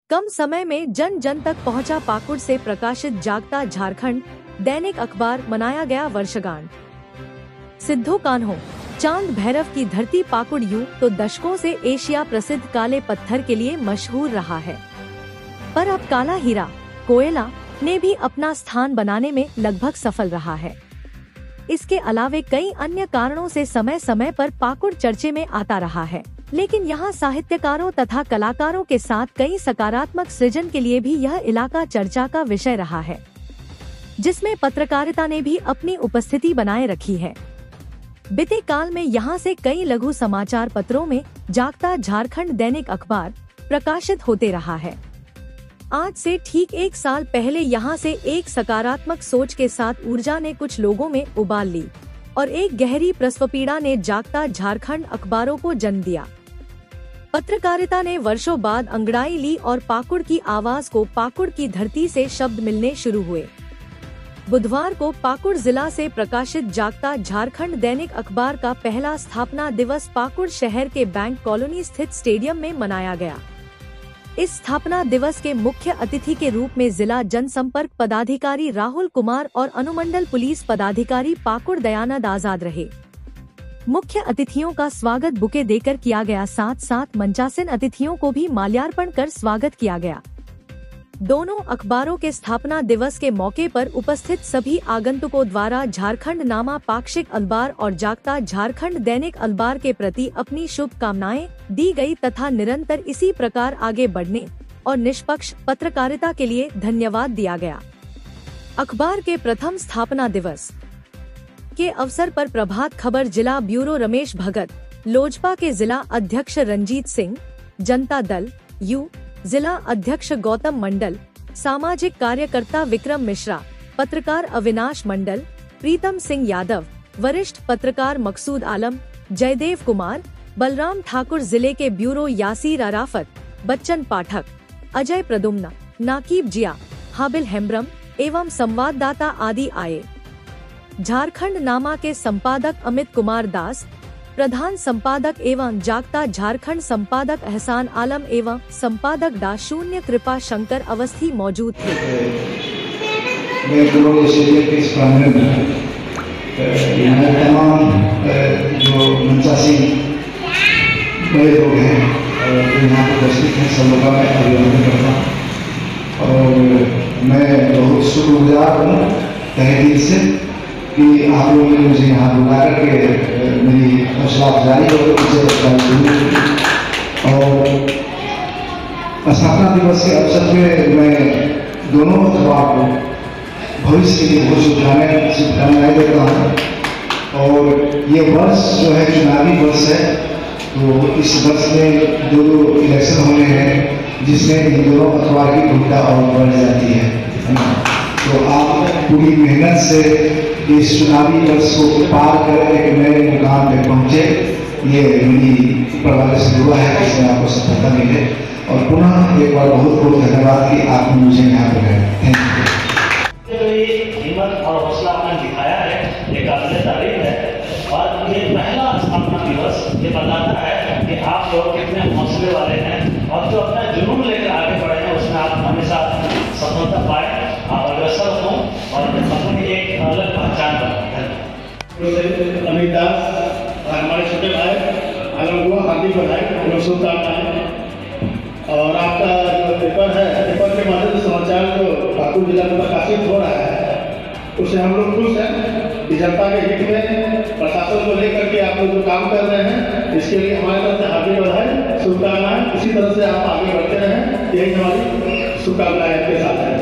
कम समय में जन जन तक पहुंचा पाकुड़ से प्रकाशित जागता झारखंड दैनिक अखबार मनाया गया वर्षगांठ। सिद्धो कान्हो चांद भैरव की धरती पाकुड़ यूं तो दशकों से एशिया प्रसिद्ध काले पत्थर के लिए मशहूर रहा है, पर अब काला हीरा कोयला ने भी अपना स्थान बनाने में लगभग सफल रहा है। इसके अलावे कई अन्य कारणों से समय समय पर पाकुड़ चर्चे में आता रहा है, लेकिन यहाँ साहित्यकारों तथा कलाकारों के साथ कई सकारात्मक सृजन के लिए भी यह इलाका चर्चा का विषय रहा है, जिसमें पत्रकारिता ने भी अपनी उपस्थिति बनाए रखी है। बीते काल में यहाँ से कई लघु समाचार पत्रों में जागता झारखंड दैनिक अखबार प्रकाशित होते रहा है। आज से ठीक 1 साल पहले यहाँ से एक सकारात्मक सोच के साथ ऊर्जा ने कुछ लोगों में उबाल ली और एक गहरी प्रसवपीड़ा ने जागता झारखंड अखबारों को जन्म दिया। पत्रकारिता ने वर्षों बाद अंगड़ाई ली और पाकुड़ की आवाज को पाकुड़ की धरती से शब्द मिलने शुरू हुए। बुधवार को पाकुड़ जिला से प्रकाशित जागता झारखंड दैनिक अखबार का पहला स्थापना दिवस पाकुड़ शहर के बैंक कॉलोनी स्थित स्टेडियम में मनाया गया। इस स्थापना दिवस के मुख्य अतिथि के रूप में जिला जनसंपर्क पदाधिकारी राहुल कुमार और अनुमंडल पुलिस पदाधिकारी पाकुड़ दयानंद आजाद रहे। मुख्य अतिथियों का स्वागत बुके देकर किया गया, साथ साथ मंचासीन अतिथियों को भी माल्यार्पण कर स्वागत किया गया। दोनों अखबारों के स्थापना दिवस के मौके पर उपस्थित सभी आगंतुकों द्वारा झारखंड नामा पाक्षिक अखबार और जागता झारखंड दैनिक अखबार के प्रति अपनी शुभकामनाएं दी गई तथा निरंतर इसी प्रकार आगे बढ़ने और निष्पक्ष पत्रकारिता के लिए धन्यवाद दिया गया। अखबार के प्रथम स्थापना दिवस के अवसर पर प्रभात खबर जिला ब्यूरो रमेश भगत, लोजपा के जिला अध्यक्ष रंजीत सिंह, जनता दल यू जिला अध्यक्ष गौतम मंडल, सामाजिक कार्यकर्ता विक्रम मिश्रा, पत्रकार अविनाश मंडल, प्रीतम सिंह यादव, वरिष्ठ पत्रकार मकसूद आलम, जयदेव कुमार, बलराम ठाकुर, जिले के ब्यूरो यासीर अराफत, बच्चन पाठक, अजय प्रदुम्ना, नाकीब जिया, हाबिल हेम्ब्रम एवं संवाददाता आदि आए। झारखंड नामा के संपादक अमित कुमार दास, प्रधान संपादक एवं जागता झारखंड संपादक एहसान आलम एवं संपादक शून्य कृपा शंकर अवस्थी मौजूद थे। तमाम जो मंचासी बड़े लोग हैं यहाँ पर उपस्थित हैं, सब लोगों का मैं अभिनंदन करता हूँ और मैं बहुत शुक्रगुजार हूँ तहे दिल से कि आप लोगों ने मुझे यहाँ बुला करके मेरी हौसला अफजाई और स्थापना दिवस के अवसर पे मैं दोनों अखबार को भविष्य के लिए बहुत शुभकामनाएं देता हूँ। और ये वर्ष जो है चुनावी वर्ष है, तो इस वर्ष में दो इलेक्शन होने हैं जिसमें इन दोनों अखबार की भूमिका और बढ़ जाती है। तो आप पूरी मेहनत से इस चुनावी वर्ष को पार कर एक नए मुकाम पे पहुंचे, ये मेरी प्रवाह से हुआ है, इसमें आपको सफलता मिले। और पुनः एक बार बहुत बहुत धन्यवाद कि आपने मुझे यहाँ पर थैंक यू। जो ये हिम्मत और हौसला आपने दिखाया है ये काबिल तारीफ है और ये पहला स्थापना दिवस ये बताता है कि आप लोग कितने हौसले वाले हैं और जो अपना जुनून लेकर आगे बढ़े हैं उसमें आप हमेशा सफलता पाए, आप अग्रसर हों और अपनी एक अलग पहचान बनाए। अमित दास हमारे छोटे भाई आलम को हार्दिक बधाई, शुभकामनाएं। और आपका जो पेपर है, पेपर के माध्यम से समाचार जो पाकुड़ जिला में प्रकाशित हो रहा है उससे हम लोग खुश हैं। जनता के हित में प्रशासन को लेकर के आप लोग जो काम कर रहे हैं इसके लिए हमारे तरफ से हार्दिक बधाई, शुभकामनाएं। इसी तरह से आप आगे बढ़ते रहें, यही हमारी शुभकामनाएं आपके साथ हैं।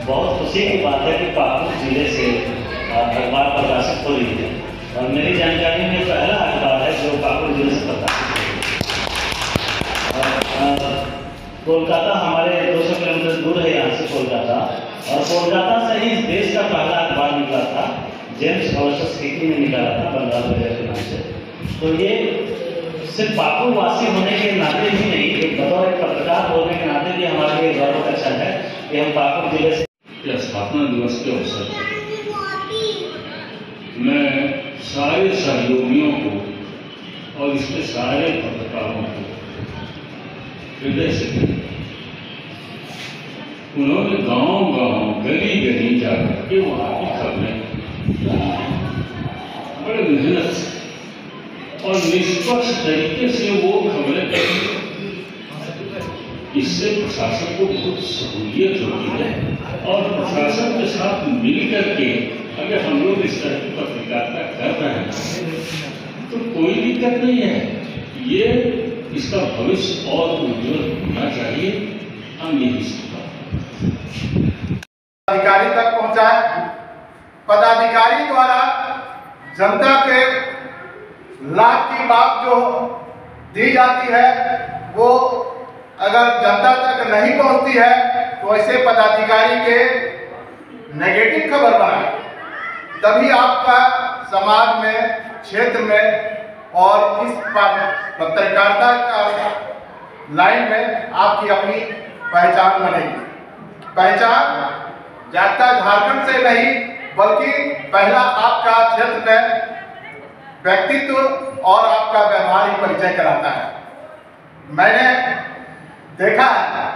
बहुत खुशी की बात है कि पाकुड़ जिले से अखबार प्रकाशित हो रही है और मेरी जानकारी में पहला अखबार है जो पाकुड़ जिले से प्रकाशित है। कोलकाता हमारे 200 किलोमीटर दूर है यहाँ से कोलकाता, और कोलकाता से ही इस देश का पहला अखबार निकला था, जेम्स हॉलस्टर सिटी में निकाला था बंगाल वगैरह के नाम से। तो ये सिर्फ पाकुड़ वासी होने के नाते ही नहीं, एक बतौर एक पत्रकार होने के नाते भी हमारे लिए गौरव का क्षण है कि हम पाकुड़ जिले से स्थापना दिवस के अवसर पर मैं सारे सहयोगियों को और इसके सारे पत्रकारों को हृदय से उन्होंने गांव-गांव, गली-गली जाकर के वहाँ की खबरें बड़े मेहनत से और निष्पक्ष तरीके से वो खबरें करती। इससे प्रशासन को बहुत सहूलियत होती है और प्रशासन के साथ मिलकर के अगर हम लोग इस तरह की पत्रकारिता कर रहे हैं तो कोई दिक्कत नहीं है। ये इसका भविष्य और उज्जवल होना चाहिए। हम यही अधिकारी तक पहुंचाए। पदाधिकारी द्वारा जनता के लाभ की बात जो दी जाती है वो अगर जनता तक नहीं पहुंचती है तो ऐसे पदाधिकारी के नेगेटिव खबर बनाए, तभी आपका समाज में, क्षेत्र में और इस पत्रकारिता का लाइन में आपकी अपनी पहचान बनेगी। पहचान जागता झारखंड से नहीं बल्कि पहला आपका क्षेत्र में व्यक्तित्व और आपका व्यवहार ही परिचय कराता है। मैंने देखा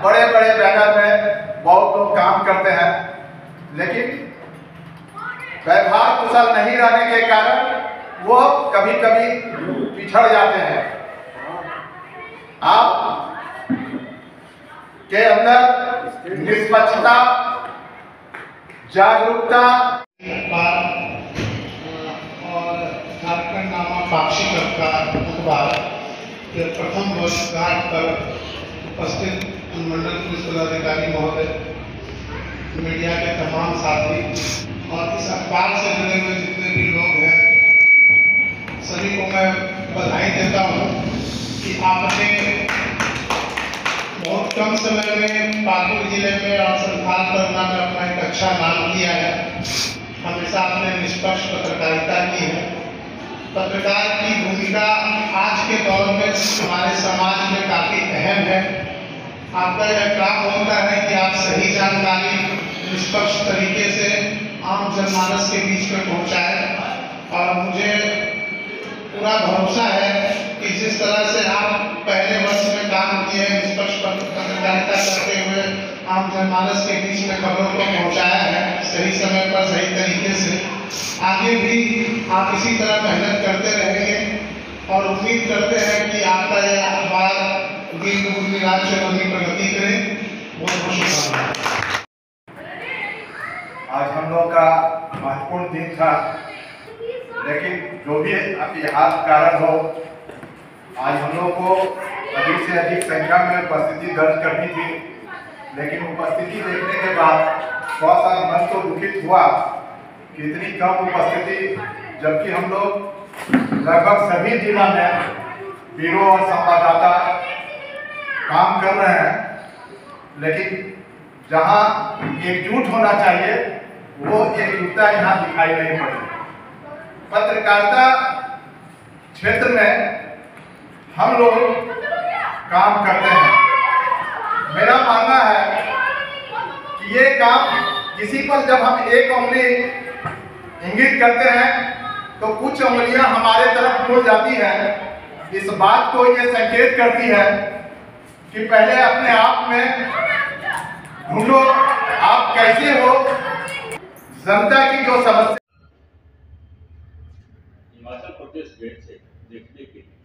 बड़े बड़े बैनर में बहुत लोग काम करते हैं लेकिन व्यवहार कुशल नहीं रहने के कारण वो कभी कभी पिछड़ जाते हैं। आप के अंदर निष्पक्षता, जागरूकता और झारखंड नामा पाक्षिक अखबार के प्रथम वर्षगांठ पर उपस्थित अनुमंडल पुलिस पदाधिकारी महोदय, मीडिया के तमाम साथी और इस अखबार से जुड़े हुए जितने भी लोग हैं सभी को मैं बधाई देता हूँ कि आपने बहुत कम समय में पाकुड़ जिले में और संथाल परगना में अपना एक अच्छा नाम किया है। हमेशा आपने निष्पक्ष पत्रकारिता की है। पत्रकार की भूमिका आज के दौर में हमारे समाज में काफी अहम है। आपका यह काम होता है कि आप सही जानकारी निष्पक्ष तरीके से आम जनमानस के बीच में पहुंचाएं और मुझे पूरा भरोसा है कि जिस तरह से आप पहले वर्ष में काम किए निष्पक्ष पत्रकारिता करते हुए आम जनमानस के बीच में खबरों को पहुंचाया है सही समय पर सही तरीके से, आगे भी आप इसी तरह मेहनत करते रहेंगे और उम्मीद करते हैं कि आपका यह अखबार राज्य में प्रगति करे। बहुत बहुत शुभकामनाएं। आज हम लोग का महत्वपूर्ण दिन था, लेकिन जो भी इतिहास कारण हो आज हम लोग को अधिक से अधिक संख्या में उपस्थिति दर्ज करनी थी, लेकिन उपस्थिति देखने के बाद थोड़ा सा मन तो दुखित हुआ कि इतनी कम उपस्थिति, जबकि हम लोग लगभग सभी जिला में ब्यूरो और संवाददाता काम कर रहे हैं, लेकिन जहां एकजुट होना चाहिए वो एकजुटता यहाँ दिखाई नहीं पड़ी। पत्रकारिता क्षेत्र में हम लोग काम करते हैं। मेरा मानना है कि ये काम किसी पर जब हम एक उंगली इंगित करते हैं तो कुछ उंगलियां हमारे तरफ मुड़ जाती हैं। इस बात को ये संकेत करती है कि पहले अपने आप में ढूंढो आप कैसे हो। जनता की जो समस्या, हिमाचल प्रदेश गए थे देखने के लिए,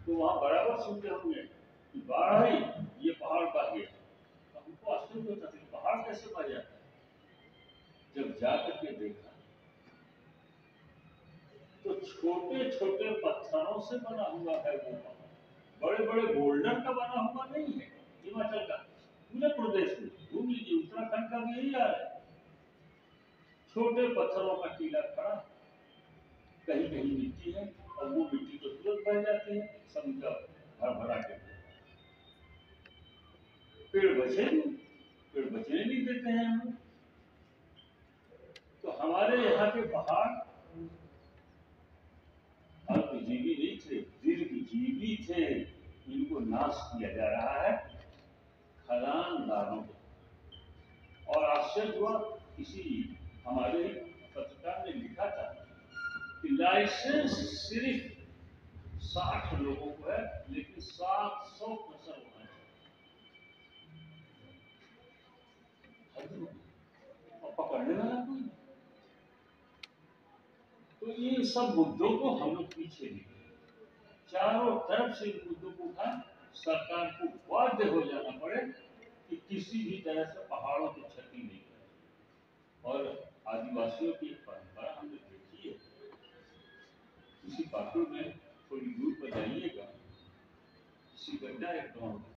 तो वहाँ बराबर सुनते होंगे कि बाढ़ आई, ये पहाड़ बह गया। हमको आश्चर्य होता था पहाड़ कैसे बह जाता है। जब जाकर के देखा तो छोटे छोटे पत्थरों से बना हुआ है वो पहाड़, बड़े बड़े बोल्डर का बना हुआ नहीं है। हिमाचल का पूरे प्रदेश में घूम लीजिए, उत्तराखंड का भी यही हाल है। छोटे पत्थरों का टीला खड़ा, कहीं कहीं मिट्टी है और वो मिट्टी तो तुरंत बह जाती है, समुद्र भर भरा के। पेड़ बचने नहीं देते हैं हम। तो हमारे यहाँ के पहाड़ अल्पजीवी नहीं थे, दीर्घजीवी थे। इनको नाश किया जा रहा है खदानदारों को। और आश्चर्य हुआ, किसी हमारे पत्रकार ने लिखा था कि लाइसेंस सिर्फ 60 लोगों को है, लेकिन 700 फसल होना चाहिए। और पकड़ने वाला कोई नहीं। तो ये सब मुद्दों को हम लोग पीछे नहीं, चारों तरफ से इन मुद्दों को उठा, सरकार को बाध्य हो जाना पड़े कि किसी भी तरह से पहाड़ों की क्षति नहीं करे। और आदिवासियों की एक परंपरा हमने देखी है, किसी पाकुड़ में थोड़ी दूर पर जाइएगा, सिकंडा एक गाँव है,